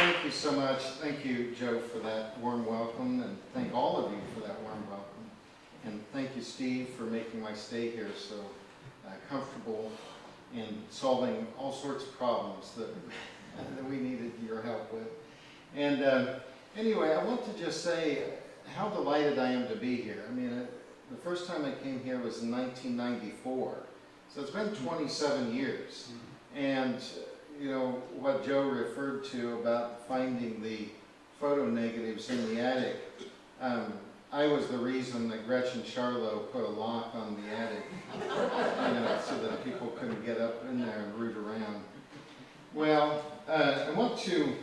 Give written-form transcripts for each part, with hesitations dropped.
thank you so much. Thank you, Joe, for that warm welcome, and thank all of you for that warm welcome. And thank you, Steve, for making my stay here so comfortable and solving all sorts of problems that we needed your help with. And anyway, I want to just say how delighted I am to be here. I mean, the first time I came here was in 1994, so it's been 27 years. And you know, what Joe referred to about finding the photo negatives in the attic, I was the reason that Gretchen Charlo put a lock on the attic, you know, so that people couldn't get up in there and root around. Well, I want to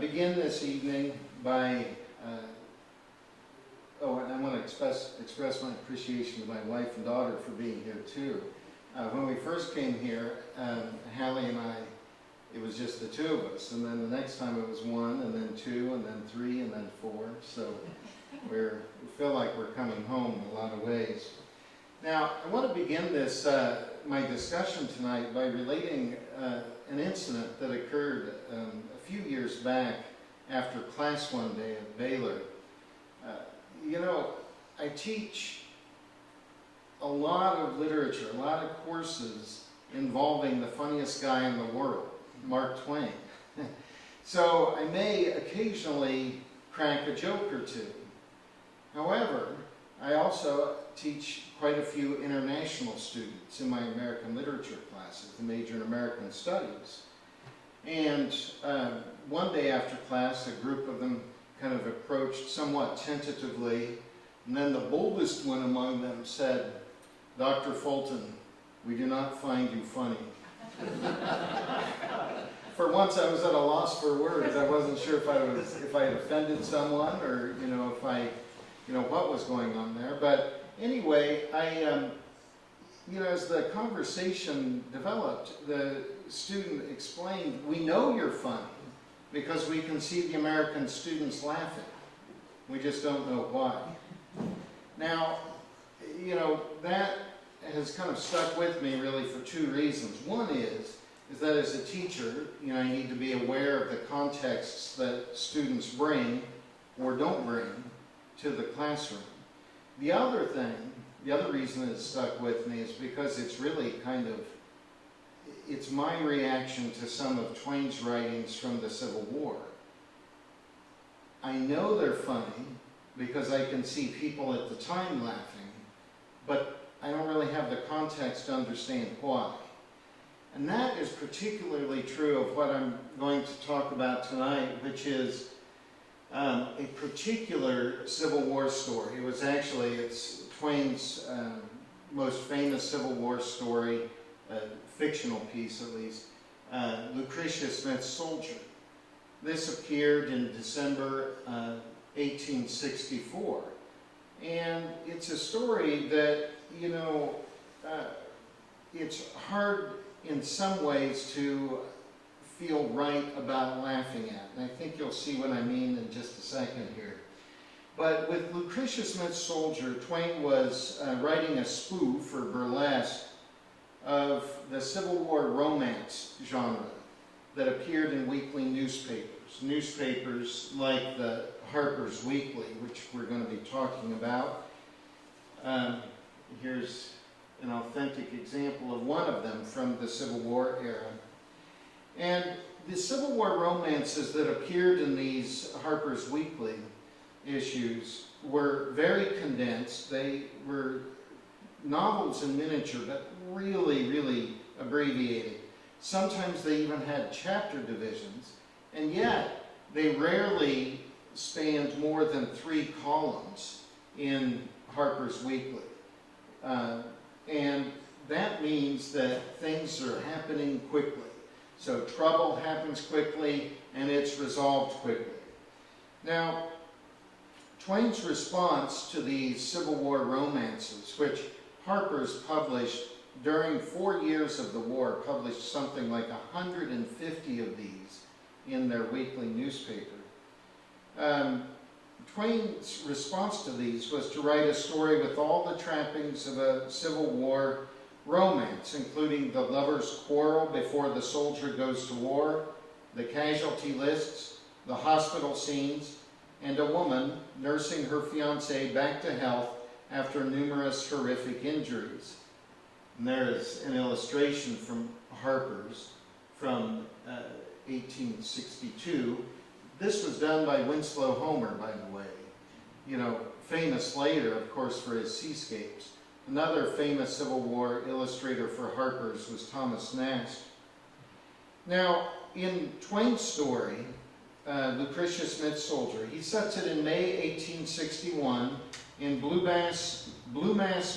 begin this evening by, and I want to express my appreciation to my wife and daughter for being here too. When we first came here, Hallie and I, it was just the two of us, and then the next time it was one, and then two, and then three, and then four. So we feel like we're coming home in a lot of ways. Now, I want to begin this my discussion tonight by relating an incident that occurred a few years back after class one day at Baylor. You know, I teach a lot of literature, a lot of courses involving the funniest guy in the world, Mark Twain. So I may occasionally crack a joke or two. However, I also teach quite a few international students in my American literature classes, the major in American studies. And one day after class, a group of them kind of approached somewhat tentatively, and then the boldest one among them said, "Dr. Fulton, we do not find you funny." For once I was at a loss for words. I wasn't sure if I had offended someone, or what was going on there. But anyway, as the conversation developed, the student explained, "We know you're funny because we can see the American students laughing. We just don't know why." Now, that has kind of stuck with me really for two reasons. One is that as a teacher, I need to be aware of the contexts that students bring or don't bring to the classroom. The other reason it's stuck with me is because it's really it's my reaction to some of Twain's writings from the Civil War. I know they're funny because I can see people at the time laughing, but I don't really have the context to understand why. And that is particularly true of what I'm going to talk about tonight, which is a particular Civil War story. It's Twain's most famous Civil War story, fictional piece at least, Lucretia Smith's Soldier. This appeared in December 1864. And it's a story that, it's hard in some ways to feel right about laughing at. And I think you'll see what I mean in just a second here. But with Lucretia Smith's Soldier, Twain was writing a spoof or burlesque of the Civil War romance genre that appeared in weekly newspapers. Newspapers like the HARPER'S Weekly, which we're going to be talking about. Here's an authentic example of one of them from the Civil War era. And the Civil War romances that appeared in these HARPER'S Weekly issues were very condensed. They were novels in miniature, but really, really abbreviated. Sometimes they even had chapter divisions, and yet they rarely spanned more than 3 columns in HARPER'S Weekly. And that means that things are happening quickly. So trouble happens quickly, and it's resolved quickly. Now, Twain's response to these Civil War romances, which Harper's published during 4 years of the war, published something like 150 of these in their weekly newspaper. Twain's response to these was to write a story with all the trappings of a Civil War romance, including the lover's quarrel before the soldier goes to war, the casualty lists, the hospital scenes, and a woman nursing her fiancé back to health after numerous horrific injuries. And there is an illustration from Harper's from 1862. This was done by Winslow Homer, by the way. You know, famous later, of course, for his seascapes. Another famous Civil War illustrator for Harper's was Thomas Nast. Now, in Twain's story, Lucretia Smith's Soldier, he sets it in May 1861 in Blue Mass,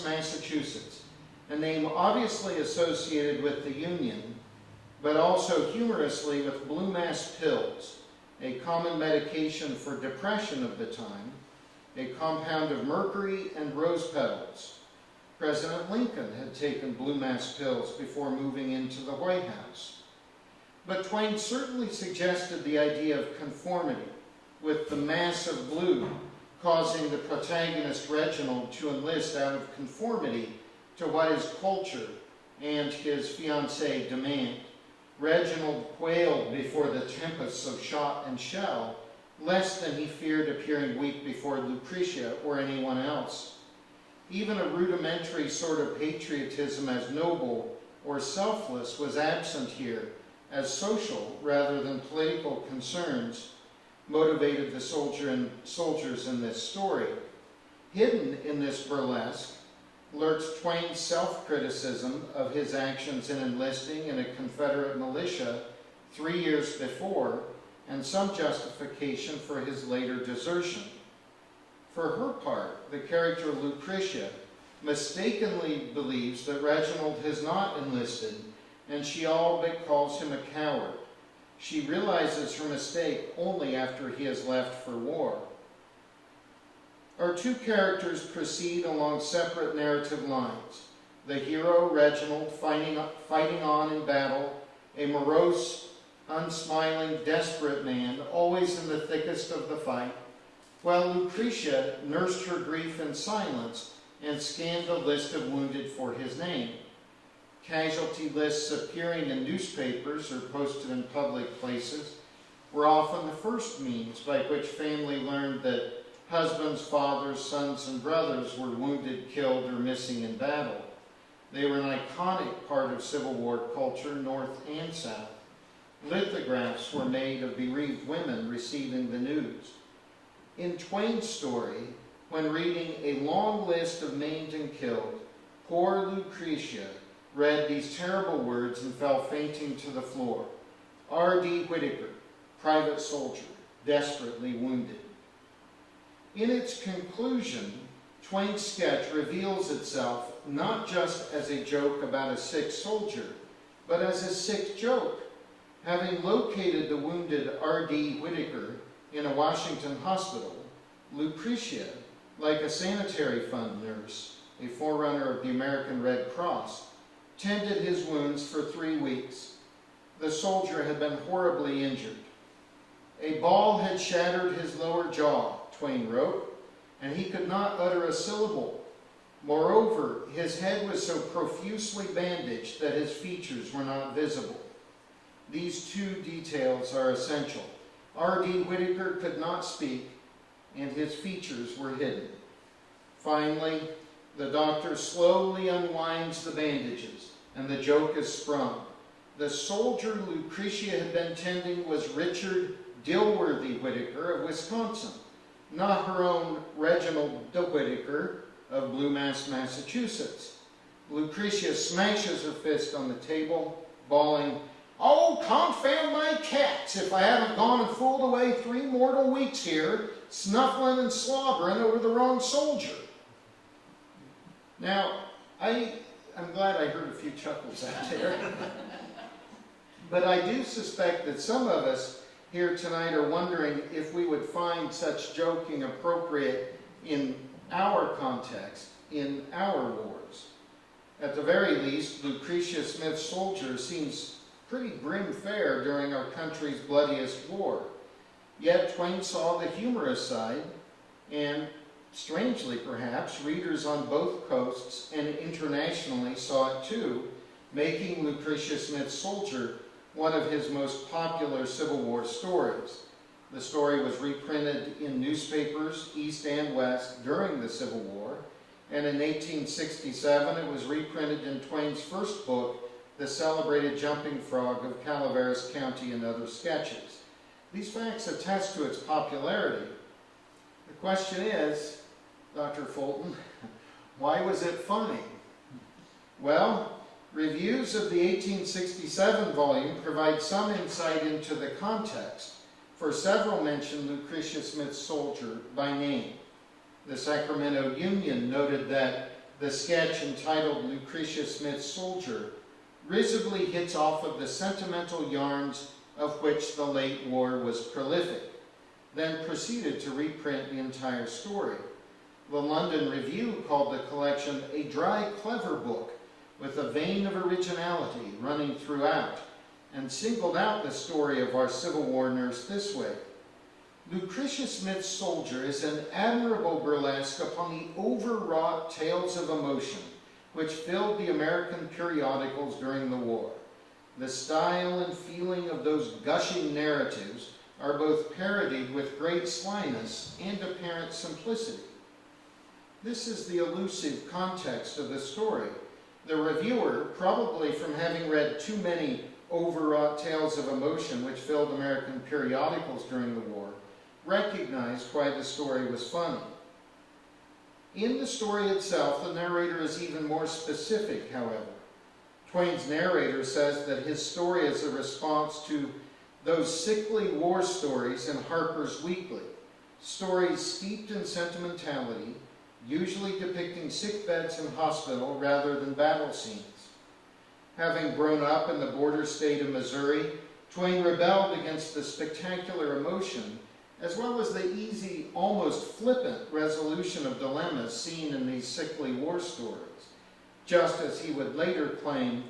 Massachusetts, a name obviously associated with the Union, but also humorously with Blue Mass pills, a common medication for depression of the time, a compound of mercury and rose petals. President Lincoln had taken Blue Mass pills before moving into the White House. But Twain certainly suggested the idea of conformity, with the mass of blue causing the protagonist Reginald to enlist out of conformity to what his culture and his fiancée demand. Reginald quailed before the tempests of shot and shell, less than he feared appearing weak before Lucretia or anyone else. Even a rudimentary sort of patriotism as noble or selfless was absent here, as social rather than political concerns motivated the soldiers in this story. Hidden in this burlesque lurks Twain's self-criticism of his actions in enlisting in a Confederate militia 3 years before, and some justification for his later desertion. For her part, the character Lucretia mistakenly believes that Reginald has not enlisted, and she all but calls him a coward. She realizes her mistake only after he has left for war. Our two characters proceed along separate narrative lines. The hero, Reginald, fighting on in battle, a morose, unsmiling, desperate man, always in the thickest of the fight, while Lucretia nursed her grief in silence and scanned the list of wounded for his name. Casualty lists appearing in newspapers or posted in public places were often the first means by which family learned that husbands, fathers, sons, and brothers were wounded, killed, or missing in battle. They were an iconic part of Civil War culture, North and South. Lithographs were made of bereaved women receiving the news. In Twain's story, when reading a long list of maimed and killed, poor Lucretia read these terrible words and fell fainting to the floor. R.D. Whittaker, private soldier, desperately wounded. In its conclusion, Twain's sketch reveals itself not just as a joke about a sick soldier, but as a sick joke. Having located the wounded R.D. Whittaker in a Washington hospital, Lucretia, like a sanitary fund nurse, a forerunner of the American Red Cross, tended his wounds for 3 weeks. The soldier had been horribly injured. A ball had shattered his lower jaw, Twain wrote, and he could not utter a syllable. Moreover, his head was so profusely bandaged that his features were not visible. These two details are essential. R.D. Whittaker could not speak, and his features were hidden. Finally, the doctor slowly unwinds the bandages, and the joke is sprung. The soldier Lucretia had been tending was Richard Dilworthy Whittaker of Wisconsin, not her own Reginald de Whittaker of Blue Mass, Massachusetts. Lucretia smashes her fist on the table, bawling, "Oh, confound my cats if I haven't gone and fooled away 3 mortal weeks here, snuffling and slobbering over the wrong soldier." Now, I'm glad I heard a few chuckles out there. But I do suspect that some of us here tonight are wondering if we would find such joking appropriate in our context, in our wars. At the very least, Lucretia Smith's Soldier seems pretty grim fare during our country's bloodiest war. Yet Twain saw the humorous side, and strangely perhaps, readers on both coasts and internationally saw it too, making Lucretia Smith's Soldier one of his most popular Civil War stories. The story was reprinted in newspapers, East and West, during the Civil War, and in 1867 it was reprinted in Twain's first book, The Celebrated Jumping Frog of Calaveras County and Other Sketches. These facts attest to its popularity. The question is, Dr. Fulton, why was it funny? Well, reviews of the 1867 volume provide some insight into the context, for several mention Lucretia Smith's soldier by name. The Sacramento Union noted that the sketch entitled Lucretia Smith's Soldier risibly hits off of the sentimental yarns of which the late war was prolific, then proceeded to reprint the entire story. The London Review called the collection a dry, clever book with a vein of originality running throughout, and singled out the story of our Civil War nurse this way: Lucretia Smith's Soldier is an admirable burlesque upon the overwrought tales of emotion which filled the American periodicals during the war. The style and feeling of those gushing narratives are both parodied with great slyness and apparent simplicity. This is the elusive context of the story. The reviewer, probably from having read too many overwrought tales of emotion which filled American periodicals during the war, recognized why the story was funny. In the story itself, the narrator is even more specific, however. Twain's narrator says that his story is a response to those sickly war stories in Harper's Weekly, stories steeped in sentimentality, usually depicting sick beds in hospital rather than battle scenes. Having grown up in the border state of Missouri, Twain rebelled against the spectacular emotion, as well as the easy, almost flippant resolution of dilemmas seen in these sickly war stories, just as he would later claim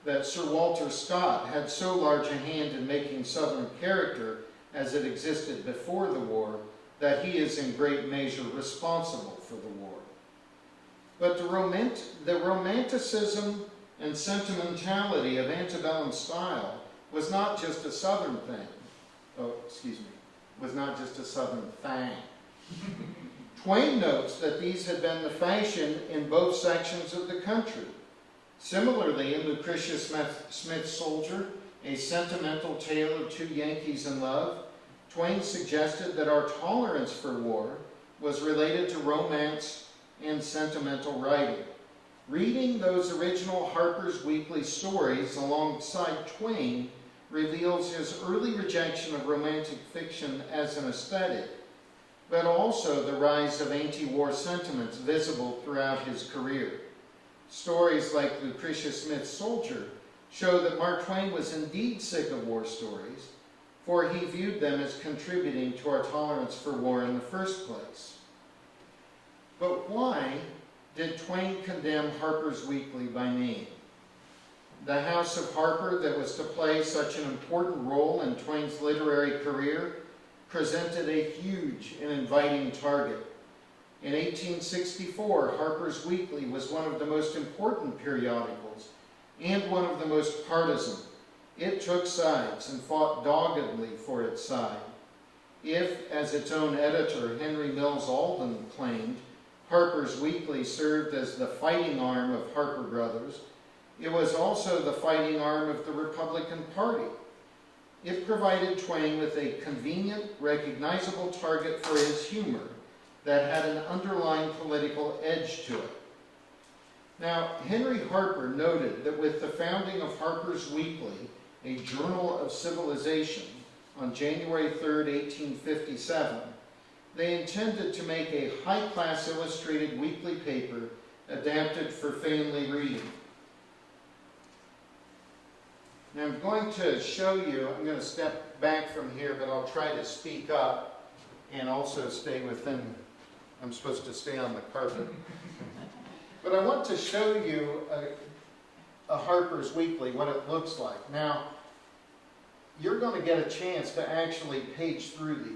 that Sir Walter Scott had so large a hand in making Southern character as it existed before the war that he is in great measure responsible for the war. But the romanticism and sentimentality of antebellum style was not just a Southern thing. Was not just a Southern thing. Twain notes that these had been the fashion in both sections of the country. Similarly, in Lucretia Smith's Soldier, a sentimental tale of two Yankees in love, Twain suggested that our tolerance for war was related to romance and sentimental writing. Reading those original Harper's Weekly stories alongside Twain reveals his early rejection of romantic fiction as an aesthetic, but also the rise of anti-war sentiments visible throughout his career. Stories like Lucretia Smith's Soldier show that Mark Twain was indeed sick of war stories, for he viewed them as contributing to our tolerance for war in the first place. But why did Twain condemn Harper's Weekly by name? The house of Harper, that was to play such an important role in Twain's literary career, presented a huge and inviting target. In 1864, Harper's Weekly was one of the most important periodicals and one of the most partisan. It took sides and fought doggedly for its side. If, as its own editor, Henry Mills Alden claimed, Harper's Weekly served as the fighting arm of Harper Brothers, it was also the fighting arm of the Republican Party. It provided Twain with a convenient, recognizable target for his humor that had an underlying political edge to it. Now, Henry Harper noted that with the founding of Harper's Weekly, a journal of civilization, on January 3rd, 1857, they intended to make a high-class illustrated weekly paper adapted for family reading. Now I'm going to show you, I'm going to step back from here, but I'll try to speak up and also stay within, I'm supposed to stay on the carpet. But I want to show you a Harper's Weekly, what it looks like. Now, you're going to get a chance to actually page through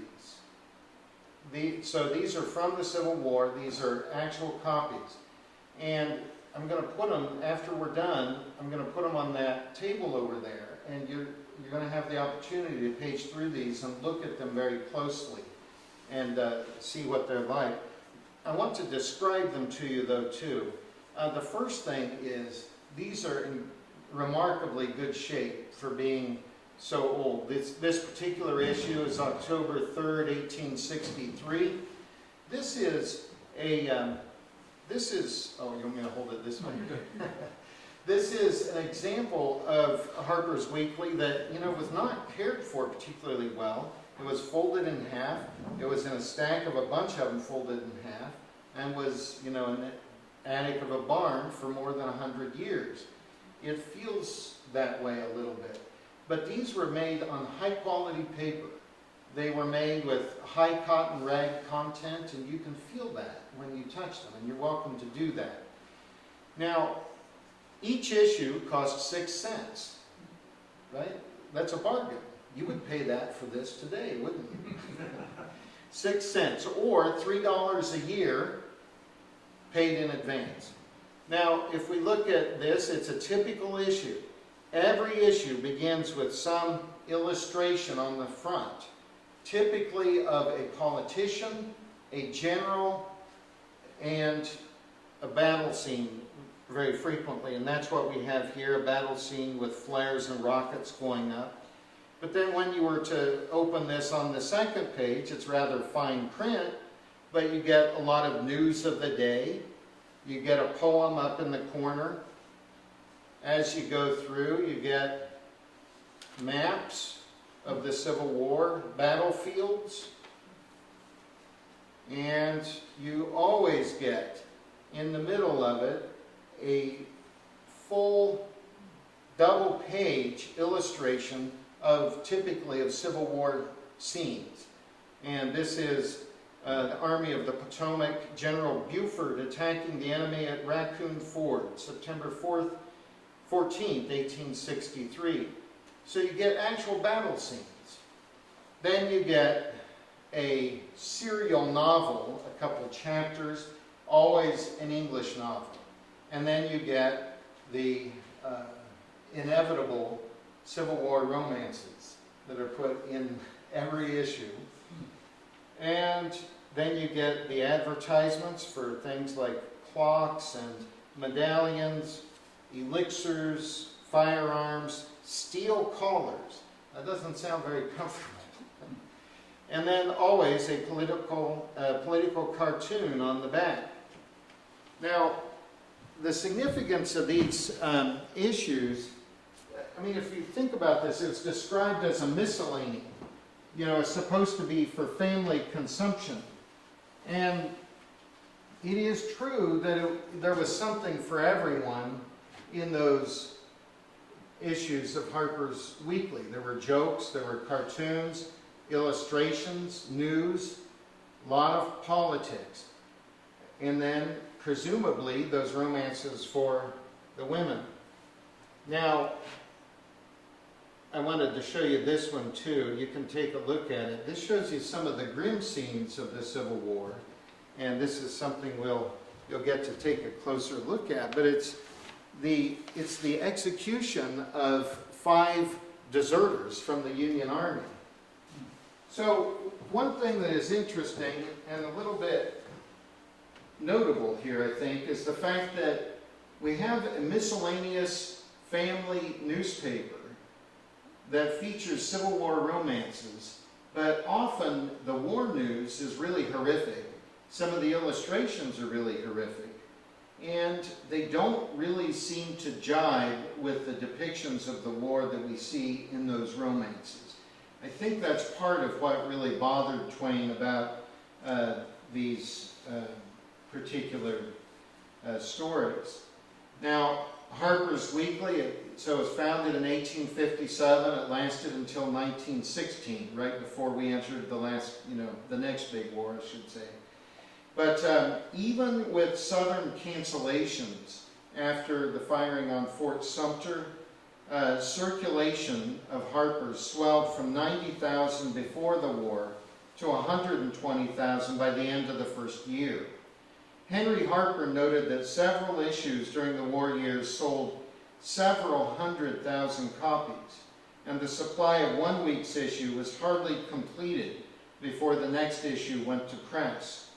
these. So these are from the Civil War. These are actual copies. And I'm going to put them, after we're done, I'm going to put them on that table over there. And you're going to have the opportunity to page through these and look at them very closely and see what they're like. I want to describe them to you, though, too. The first thing is these are in remarkably good shape for being so old. This particular issue is October 3rd, 1863. This is a, oh, you want me to hold it this way? This is an example of Harper's Weekly that, was not cared for particularly well. It was folded in half. It was in a stack of a bunch of them folded in half, and was, in the attic of a barn for more than 100 years. It feels that way a little bit. But these were made on high quality paper. They were made with high cotton rag content, and you can feel that when you touch them, and you're welcome to do that. Now, each issue costs 6 cents, right? That's a bargain. You would pay that for this today, wouldn't you? 6 cents, or $3 a year paid in advance. Now, if we look at this, it's a typical issue. Every issue begins with some illustration on the front, typically of a politician, a general, and a battle scene very frequently. And that's what we have here, a battle scene with flares and rockets going up. But then when you were to open this on the second page, it's rather fine print, but you get a lot of news of the day. You get a poem up in the corner. As you go through, you get maps of the Civil War, battlefields, and you always get, in the middle of it, a full double-page illustration typically of Civil War scenes. And this is the Army of the Potomac, General Buford attacking the enemy at Raccoon Ford, September 14th, 1863. So you get actual battle scenes. Then you get a serial novel, a couple chapters, always an English novel. And then you get the inevitable Civil War romances that are put in every issue. And then you get the advertisements for things like clocks and medallions, elixirs, firearms, steel collars. That doesn't sound very comfortable. And then always a political cartoon on the back. Now, the significance of these issues, I mean, if you think about this, it's described as a miscellany. It's supposed to be for family consumption. And it is true that there was something for everyone in those issues of Harper's Weekly. There were jokes, there were cartoons, illustrations, news, a lot of politics. And then, presumably, those romances for the women. Now, I wanted to show you this one too. You can take a look at it. This shows you some of the grim scenes of the Civil War. And this is something you'll get to take a closer look at. But it's the execution of 5 deserters from the Union Army. So one thing that is interesting and a little bit notable here, I think, is the fact that we have a miscellaneous family newspaper that features Civil War romances, but often the war news is really horrific. Some of the illustrations are really horrific, and they don't really seem to jibe with the depictions of the war that we see in those romances. I think that's part of what really bothered Twain about these particular stories. Now, Harper's Weekly, so it was founded in 1857. It lasted until 1916, right before we entered the next big war, I should say. But even with Southern cancellations after the firing on Fort Sumter, circulation of Harper's swelled from 90,000 before the war to 120,000 by the end of the first year. Henry Harper noted that several issues during the war years sold several 100,000 copies. and the supply of 1 week's issue was hardly completed before the next issue went to press.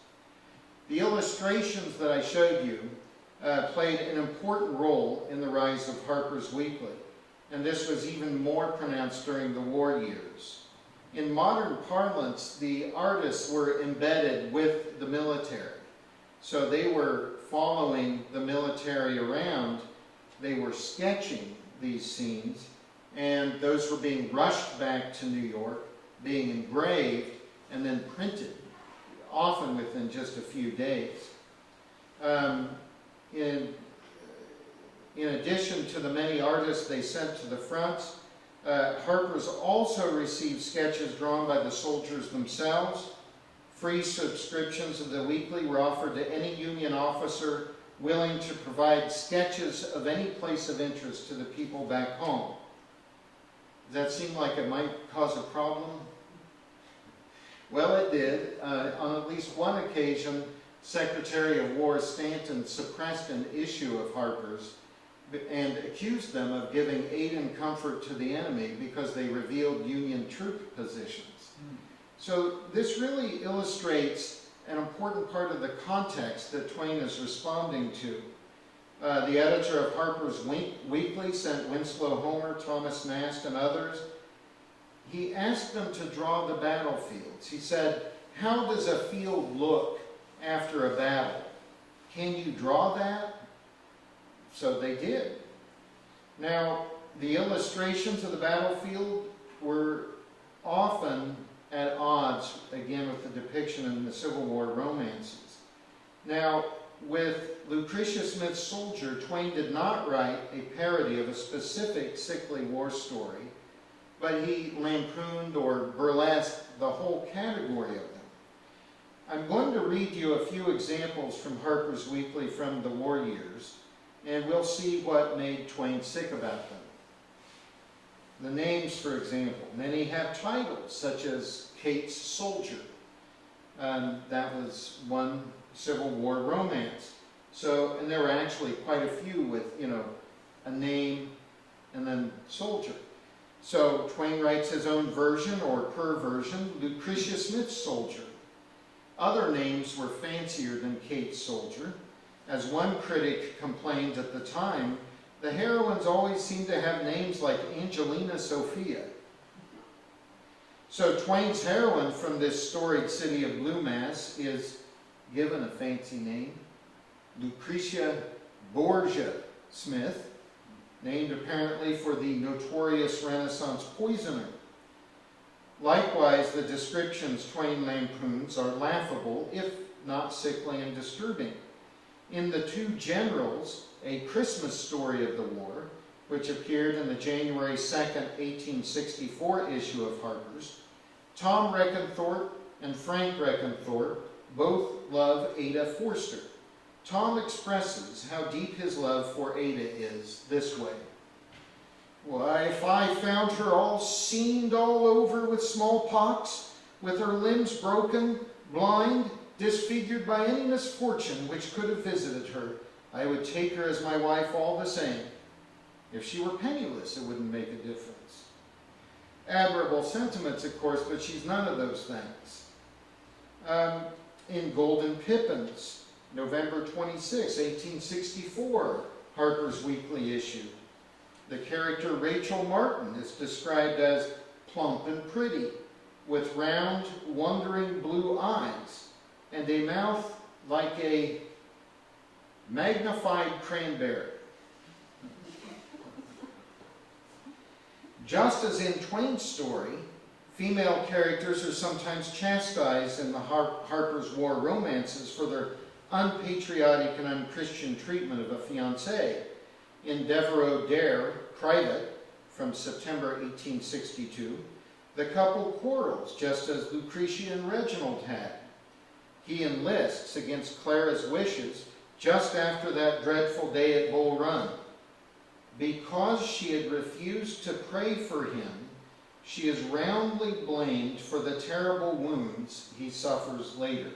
The illustrations that I showed you played an important role in the rise of Harper's Weekly, and this was even more pronounced during the war years. In modern parlance, the artists were embedded with the military. So they were following the military around, they were sketching these scenes, and those were being rushed back to New York, being engraved, and then printed, often within just a few days. In addition to the many artists they sent to the fronts, Harper's also received sketches drawn by the soldiers themselves. Free subscriptions of the weekly were offered to any Union officer willing to provide sketches of any place of interest to the people back home. Does that seem like it might cause a problem? Well, it did. On at least one occasion, Secretary of War Stanton suppressed an issue of Harper's and accused them of giving aid and comfort to the enemy because they revealed Union troop positions. So this really illustrates an important part of the context that Twain is responding to. The editor of Harper's Weekly sent Winslow Homer, Thomas Nast, and others. He asked them to draw the battlefields. He said, "How does a field look after a battle? Can you draw that?" So they did. Now, the illustrations of the battlefield were often at odds, again, with the depiction in the Civil War romances. Now, with Lucretia Smith's Soldier, Twain did not write a parody of a specific sickly war story, but he lampooned or burlesqued the whole category of them. I'm going to read you a few examples from Harper's Weekly from the war years, and we'll see what made Twain sick about them. The names, for example. Many have titles, such as Kate's Soldier. That was one Civil War romance. So, and there were actually quite a few with, a name and then soldier. So Twain writes his own version or perversion, Lucretia Smith's Soldier. Other names were fancier than Kate's Soldier. As one critic complained at the time, the heroines always seemed to have names like Angelina Sophia. So Twain's heroine from this storied city of Blue Mass is given a fancy name, Lucretia Borgia Smith, named apparently for the notorious Renaissance poisoner. Likewise, the descriptions Twain lampoons are laughable, if not sickly and disturbing. In The Two Generals, a Christmas story of the war, which appeared in the January 2nd, 1864 issue of Harper's, Tom Reckenthorpe and Frank Reckenthorpe both love Ada Forster. Tom expresses how deep his love for Ada is this way. "Why, if I found her all seamed all over with smallpox, with her limbs broken, blind, disfigured by any misfortune which could have visited her, I would take her as my wife all the same. If she were penniless, it wouldn't make a difference." Admirable sentiments, of course, but she's none of those things. In Golden Pippins, November 26, 1864, Harper's Weekly issue, the character Rachel Martin is described as plump and pretty, with round, wondering blue eyes, and a mouth like a magnified cranberry. Just as in Twain's story, female characters are sometimes chastised in the Harper's War romances for their unpatriotic and unchristian treatment of a fiancée. In Devereux Dare, Private, from September 1862, the couple quarrels, just as Lucretia and Reginald had. He enlists against Clara's wishes just after that dreadful day at Bull Run. Because she had refused to pray for him, she is roundly blamed for the terrible wounds he suffers later.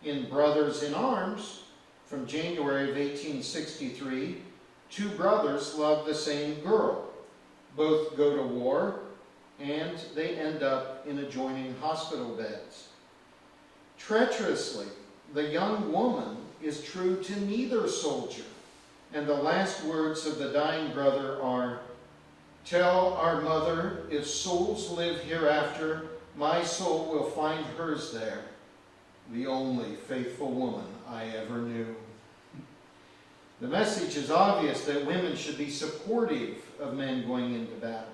In Brothers in Arms, from January of 1863, two brothers love the same girl. Both go to war, and they end up in adjoining hospital beds. Treacherously, the young woman is true to neither soldier, and the last words of the dying brother are, "Tell our mother, if souls live hereafter, my soul will find hers there, the only faithful woman I ever knew." The message is obvious that women should be supportive of men going into battle.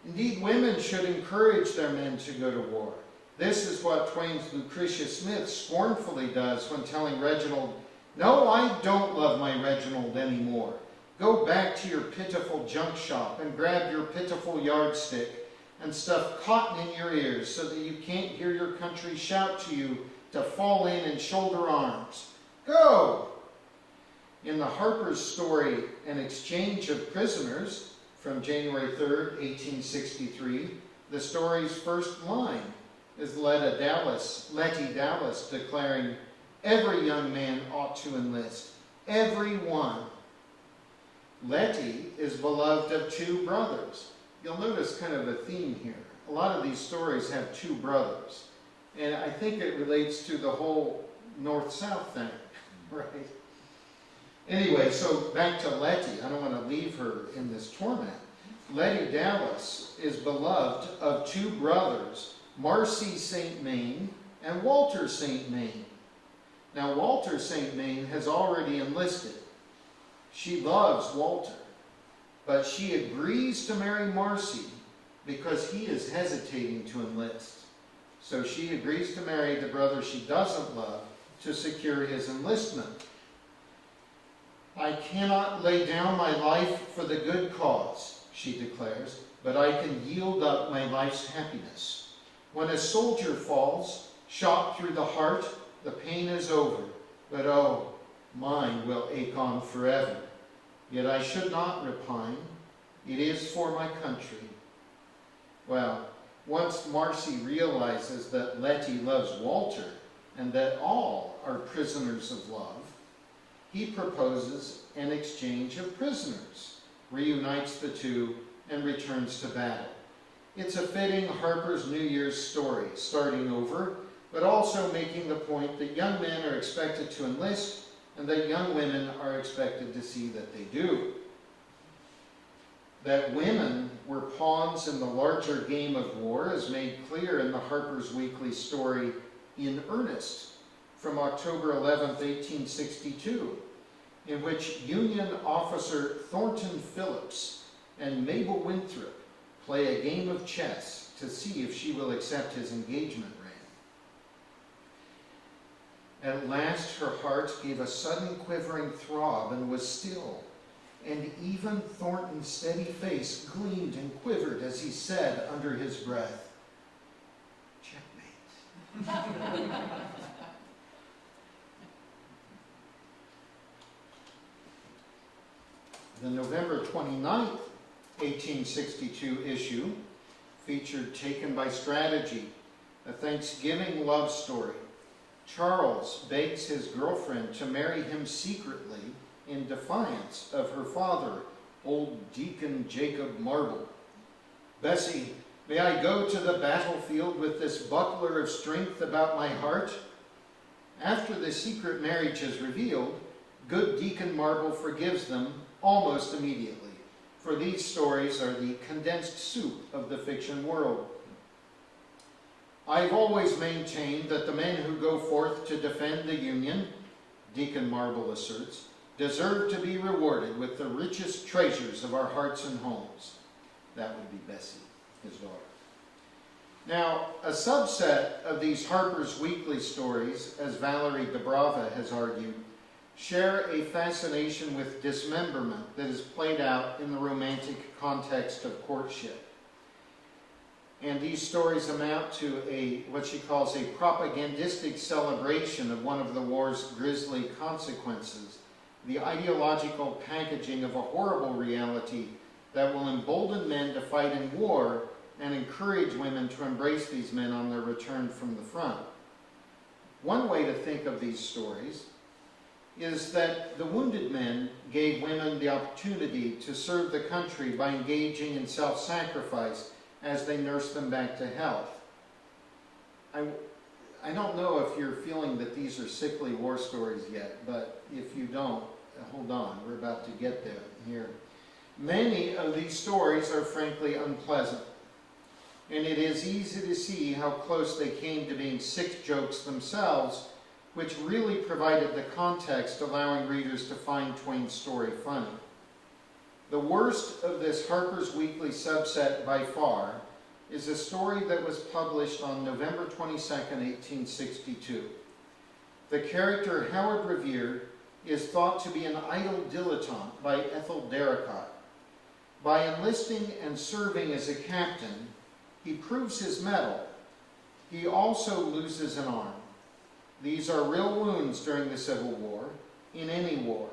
Indeed, women should encourage their men to go to war. This is what Twain's Lucretia Smith scornfully does when telling Reginald, "No, I don't love my Reginald anymore. Go back to your pitiful junk shop and grab your pitiful yardstick and stuff cotton in your ears so that you can't hear your country shout to you to fall in and shoulder arms. Go!" In the Harper's story, An Exchange of Prisoners, from January 3rd, 1863, the story's first line is Letty Dallas declaring, "Every young man ought to enlist, every one." Letty is beloved of two brothers. You'll notice kind of a theme here. A lot of these stories have two brothers. And I think it relates to the whole north-south thing, right? Anyway, so back to Letty. I don't want to leave her in this torment. Letty Dallas is beloved of two brothers, Marcy St. Main and Walter St. Main. Now, Walter St. Main has already enlisted. She loves Walter, but she agrees to marry Marcy because he is hesitating to enlist. So she agrees to marry the brother she doesn't love to secure his enlistment. "I cannot lay down my life for the good cause," she declares, "but I can yield up my life's happiness. When a soldier falls, shot through the heart, the pain is over, but oh, mine will ache on forever. Yet I should not repine. It is for my country." Well, once Marcy realizes that Letty loves Walter and that all are prisoners of love, he proposes an exchange of prisoners, reunites the two, and returns to battle. It's a fitting Harper's New Year's story, starting over, but also making the point that young men are expected to enlist and that young women are expected to see that they do. That women were pawns in the larger game of war is made clear in the Harper's Weekly story In Earnest from October 11th, 1862, in which Union officer Thornton Phillips and Mabel Winthrop play a game of chess to see if she will accept his engagement ring. At last her heart gave a sudden quivering throb and was still, and even Thornton's steady face gleamed and quivered as he said under his breath, "Checkmate." The November 29th, 1862 issue featured Taken by Strategy, a Thanksgiving love story. Charles begs his girlfriend to marry him secretly in defiance of her father, old Deacon Jacob Marble. "Bessie, may I go to the battlefield with this buckler of strength about my heart?" After the secret marriage is revealed, good Deacon Marble forgives them almost immediately, for these stories are the condensed soup of the fiction world. "I've always maintained that the men who go forth to defend the Union," Deacon Marble asserts, "deserve to be rewarded with the richest treasures of our hearts and homes." That would be Bessie, his daughter. Now, a subset of these Harper's Weekly stories, as Valerie Dubrava has argued, share a fascination with dismemberment that is played out in the romantic context of courtship. And these stories amount to what she calls a propagandistic celebration of one of the war's grisly consequences, the ideological packaging of a horrible reality that will embolden men to fight in war and encourage women to embrace these men on their return from the front. One way to think of these stories is that the wounded men gave women the opportunity to serve the country by engaging in self-sacrifice as they nursed them back to health. I don't know if you're feeling that these are sickly war stories yet, but if you don't, hold on, we're about to get there here. Many of these stories are frankly unpleasant, and it is easy to see how close they came to being sick jokes themselves, which really provided the context allowing readers to find Twain's story funny. The worst of this Harper's Weekly subset by far is a story that was published on November 22nd, 1862. The character Howard Revere is thought to be an idle dilettante by Ethel Darracott. By enlisting and serving as a captain, he proves his mettle. He also loses an arm. These are real wounds during the Civil War, in any war.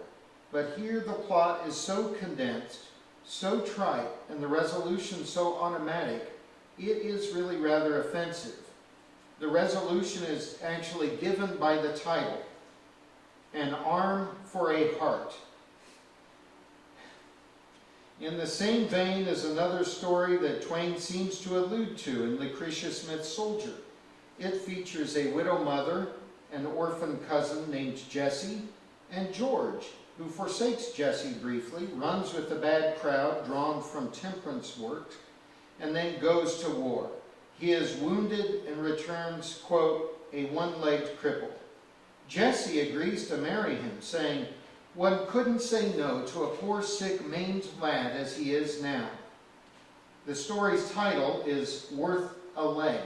But here the plot is so condensed, so trite, and the resolution so automatic, it is really rather offensive. The resolution is actually given by the title, An Arm for a Heart. In the same vein is another story that Twain seems to allude to in Lucretia Smith's Soldier. It features a widow mother, an orphan cousin named Jessie, and George, who forsakes Jessie briefly, runs with the bad crowd drawn from temperance work, and then goes to war. He is wounded and returns, quote, a one-legged cripple. Jessie agrees to marry him, saying, "One couldn't say no to a poor, sick, maimed lad as he is now." The story's title is Worth a Leg,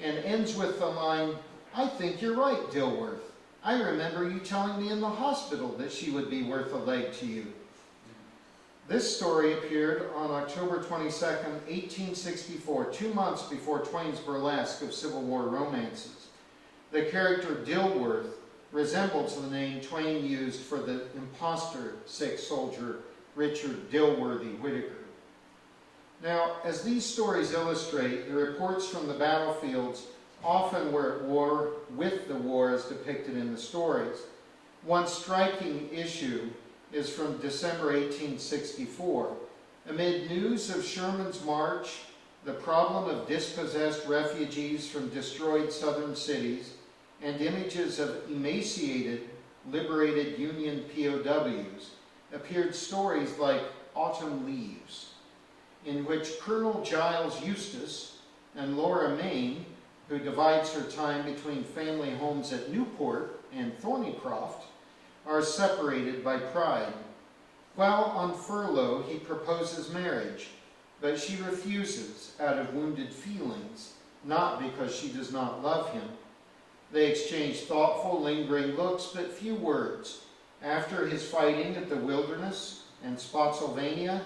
and ends with the line, "I think you're right, Dilworth. I remember you telling me in the hospital that she would be worth a leg to you." This story appeared on October 22nd, 1864, 2 months before Twain's burlesque of Civil War romances. The character Dilworth resembles the name Twain used for the imposter sick soldier Richard Dilworthy Whittaker. Now, as these stories illustrate, the reports from the battlefields often were at war with the war as depicted in the stories. One striking issue is from December 1864. Amid news of Sherman's march, the problem of dispossessed refugees from destroyed southern cities, and images of emaciated, liberated Union POWs, appeared stories like Autumn Leaves, in which Colonel Giles Eustace and Laura Main, who divides her time between family homes at Newport and Thornycroft, are separated by pride. While on furlough, he proposes marriage, but she refuses out of wounded feelings, not because she does not love him. They exchange thoughtful, lingering looks, but few words. After his fighting at the Wilderness and Spotsylvania,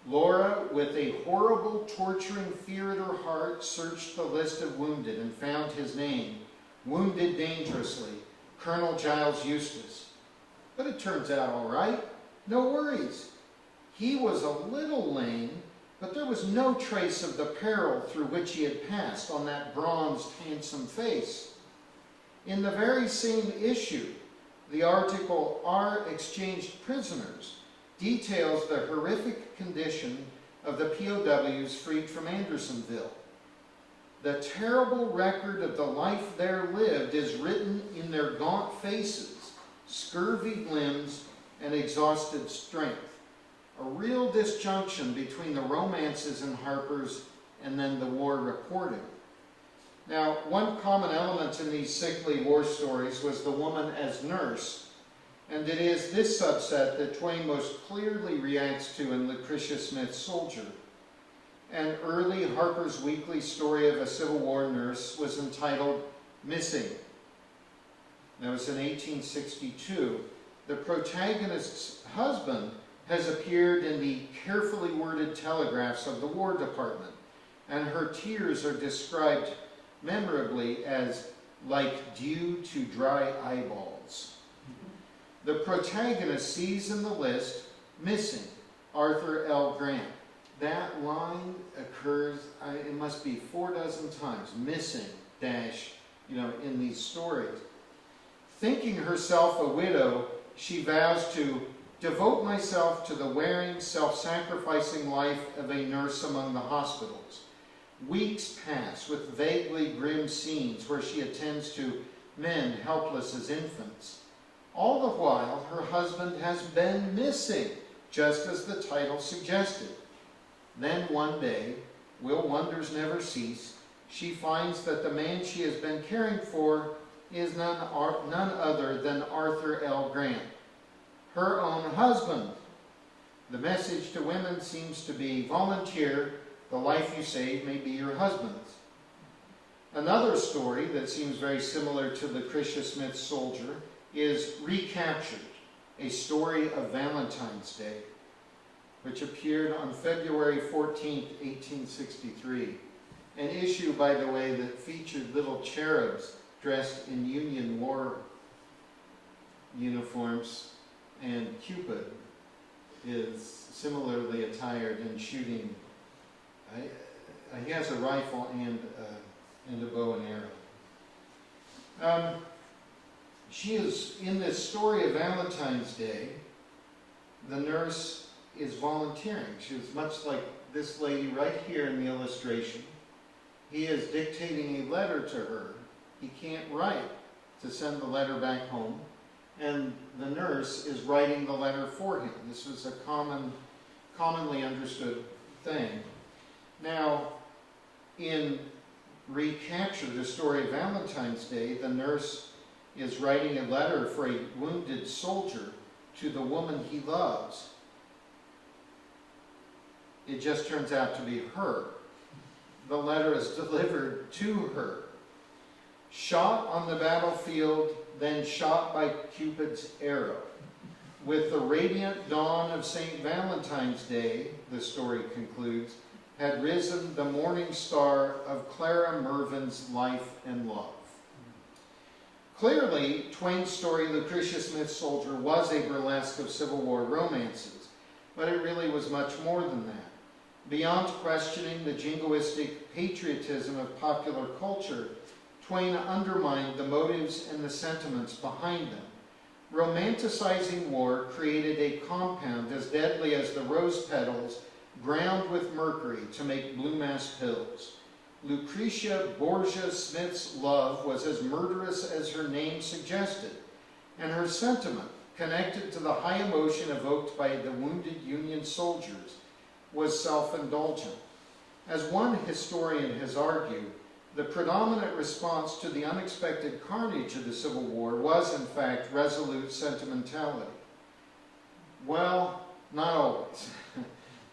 Laura, with a horrible, torturing fear at her heart, searched the list of wounded and found his name, wounded dangerously, Colonel Giles Eustace. But it turns out all right. No worries. He was a little lame, but there was no trace of the peril through which he had passed on that bronzed, handsome face. In the very same issue, the article Our Exchanged Prisoners details the horrific condition of the POWs freed from Andersonville. The terrible record of the life there lived is written in their gaunt faces, scurvy limbs, and exhausted strength. A real disjunction between the romances in Harper's and then the war reporting. Now, one common element in these sickly war stories was the woman as nurse, and it is this subset that Twain most clearly reacts to in Lucretia Smith's Soldier. An early Harper's Weekly story of a Civil War nurse was entitled Missing. That was in 1862. The protagonist's husband has appeared in the carefully worded telegraphs of the War Department, and her tears are described memorably as like dew to dry eyeballs. The protagonist sees in the list, Missing, Arthur L. Grant. That line occurs, it must be 4 dozen times, missing, dash, in these stories. Thinking herself a widow, she vows to devote myself to the wearing, self-sacrificing life of a nurse among the hospitals. Weeks pass with vaguely grim scenes where she attends to men helpless as infants. All the while, her husband has been missing, just as the title suggested. Then one day, will wonders never cease, she finds that the man she has been caring for is none other than Arthur L. Grant, her own husband. The message to women seems to be, volunteer, the life you save may be your husband's. Another story that seems very similar to Lucretia Smith's Soldier is Recaptured, a story of Valentine's Day, which appeared on February 14, 1863. An issue, by the way, that featured little cherubs dressed in Union War uniforms, and Cupid is similarly attired and shooting. He has a rifle and a bow and arrow. She is, in this story of Valentine's Day, the nurse is volunteering. She was much like this lady right here in the illustration. He is dictating a letter to her. He can't write to send the letter back home, and the nurse is writing the letter for him. This was a commonly understood thing. Now, in Recaptured, the story of Valentine's Day, the nurse is writing a letter for a wounded soldier to the woman he loves. It just turns out to be her. The letter is delivered to her. Shot on the battlefield, then shot by Cupid's arrow. With the radiant dawn of St. Valentine's Day, the story concludes, had risen the morning star of Clara Mervin's life and love. Clearly, Twain's story, Lucretia Smith's Soldier, was a burlesque of Civil War romances, but it really was much more than that. Beyond questioning the jingoistic patriotism of popular culture, Twain undermined the motives and the sentiments behind them. Romanticizing war created a compound as deadly as the rose petals ground with mercury to make blue mass pills. Lucretia Borgia Smith's love was as murderous as her name suggested, and her sentiment, connected to the high emotion evoked by the wounded Union soldiers, was self-indulgent. As one historian has argued, the predominant response to the unexpected carnage of the Civil War was, in fact, resolute sentimentality. Well, not always.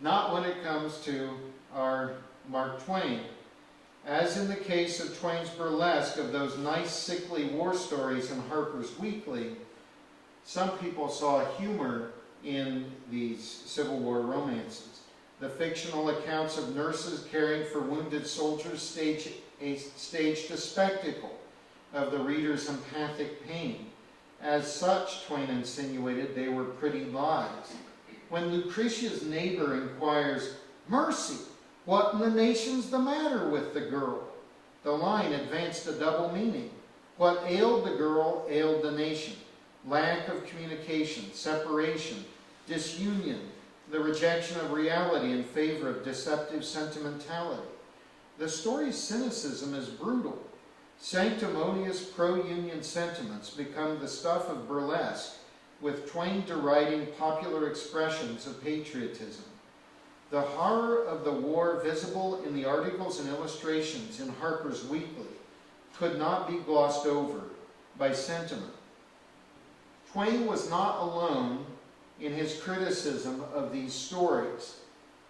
Not when it comes to our Mark Twain. As in the case of Twain's burlesque of those nice, sickly war stories in Harper's Weekly, some people saw humor in these Civil War romances. The fictional accounts of nurses caring for wounded soldiers staged a spectacle of the reader's empathic pain. As such, Twain insinuated, they were pretty lies. When Lucretia's neighbor inquires, "Mercy, what in the nation's the matter with the girl?" the line advanced a double meaning. What ailed the girl ailed the nation. Lack of communication, separation, disunion, the rejection of reality in favor of deceptive sentimentality. The story's cynicism is brutal. Sanctimonious pro-union sentiments become the stuff of burlesque, with Twain deriding popular expressions of patriotism. The horror of the war visible in the articles and illustrations in Harper's Weekly could not be glossed over by sentiment. Twain was not alone in his criticism of these stories.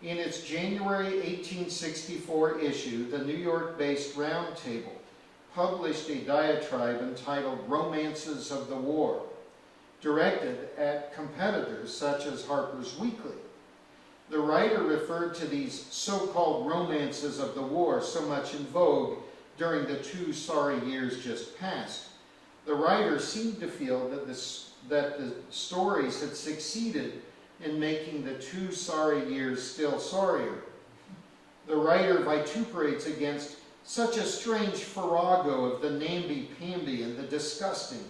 In its January 1864 issue, the New York-based Roundtable published a diatribe entitled "Romances of the War," directed at competitors such as Harper's Weekly. The writer referred to these so-called romances of the war so much in vogue during the 2 sorry years just past. The writer seemed to feel that the stories had succeeded in making the 2 sorry years still sorrier. The writer vituperates against such a strange farrago of the namby-pamby and the disgusting.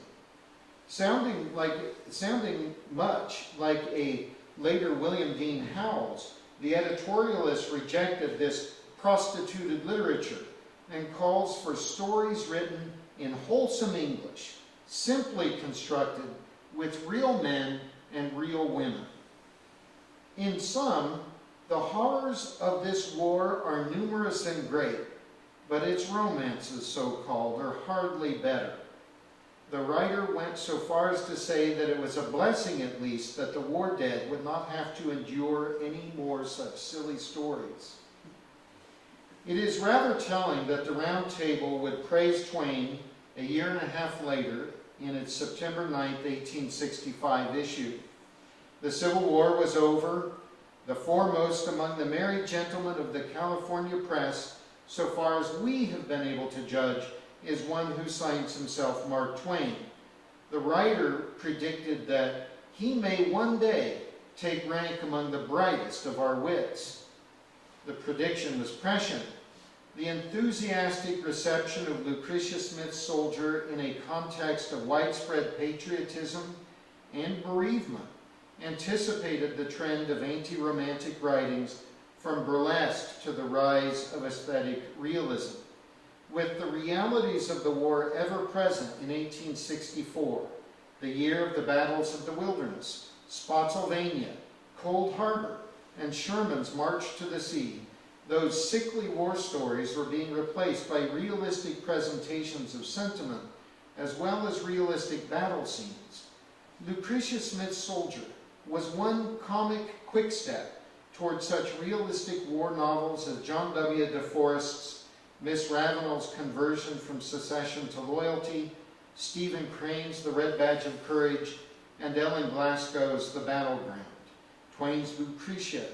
sounding much like a later William Dean Howells, the editorialist rejected this prostituted literature and calls for stories written in wholesome English, simply constructed with real men and real women. In sum, the horrors of this war are numerous and great, but its romances, so-called, are hardly better. The writer went so far as to say that it was a blessing, at least, that the war dead would not have to endure any more such silly stories. It is rather telling that the Round Table would praise Twain a year and a half later in its September 9, 1865 issue. The Civil War was over. The foremost among the merry gentlemen of the California press, so far as we have been able to judge, is one who signs himself Mark Twain. The writer predicted that he may one day take rank among the brightest of our wits. The prediction was prescient. The enthusiastic reception of Lucretia Smith's Soldier in a context of widespread patriotism and bereavement anticipated the trend of anti-romantic writings from burlesque to the rise of aesthetic realism. With the realities of the war ever present in 1864, the year of the battles of the Wilderness, Spotsylvania, Cold Harbor, and Sherman's March to the Sea, those sickly war stories were being replaced by realistic presentations of sentiment, as well as realistic battle scenes. Lucretia Smith's Soldier was one comic quickstep toward such realistic war novels as John W. DeForest's Miss Ravenel's Conversion from Secession to Loyalty, Stephen Crane's The Red Badge of Courage, and Ellen Glasgow's The Battleground. Twain's Lucretia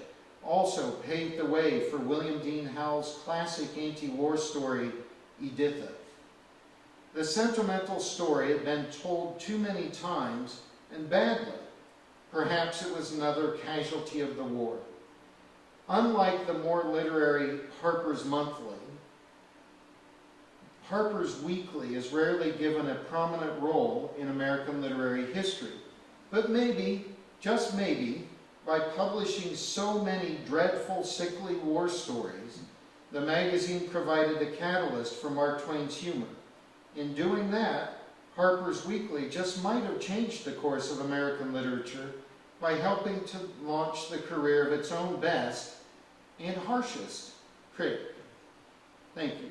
also paved the way for William Dean Howells' classic anti-war story, Editha. The sentimental story had been told too many times, and badly. Perhaps it was another casualty of the war. Unlike the more literary Harper's Monthly, Harper's Weekly is rarely given a prominent role in American literary history. But maybe, just maybe, by publishing so many dreadful, sickly war stories, the magazine provided a catalyst for Mark Twain's humor. In doing that, Harper's Weekly just might have changed the course of American literature by helping to launch the career of its own best and harshest critic. Thank you.